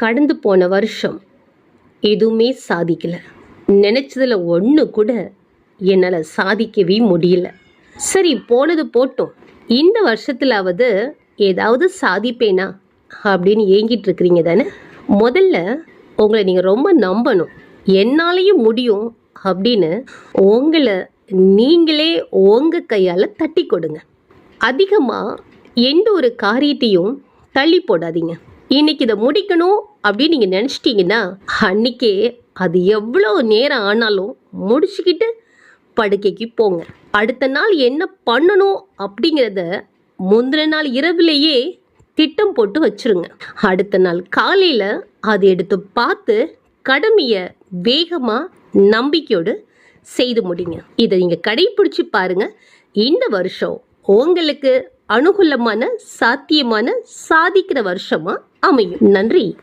கடந்து போன வருஷம் எதுவுமே சாதிக்கல. நினைச்சதுல ஒன்று கூட என்னால் சாதிக்கவே முடியல. சரி, போனது போட்டோம். இந்த வருஷத்துலாவது ஏதாவது சாதிப்பேனா அப்படின்னு ஏங்கிட்டு இருக்கிறீங்க தானே? முதல்ல உங்களை நீங்கள் ரொம்ப நம்பணும். என்னாலையும் முடியும் அப்படின்னு உங்களை நீங்களே உங்கள் கையால் தட்டி கொடுங்க. அதிகமாக எந்த ஒரு காரியத்தையும் தள்ளி போடாதீங்க. இன்னைக்கு இதை முடிக்கணும் அப்படின்னு நீங்கள் நினச்சிட்டிங்கன்னா அன்னைக்கே அது எவ்வளோ நேரம் ஆனாலும் முடிச்சுக்கிட்டு படுக்கைக்கு போங்க. அடுத்த நாள் என்ன பண்ணணும் அப்படிங்கிறத முந்தின நாள் இரவுலேயே திட்டம் போட்டு வச்சுருங்க. அடுத்த நாள் காலையில் அதை எடுத்து பார்த்து கடமையை வேகமாக நம்பிக்கையோடு செய்து முடிங்க. இதை நீங்கள் கடைப்பிடிச்சு பாருங்க. இந்த வருஷம் உங்களுக்கு அனுகூலமான சாத்தியமான சாதிக்கிற வருஷமா அமையும். நன்றி.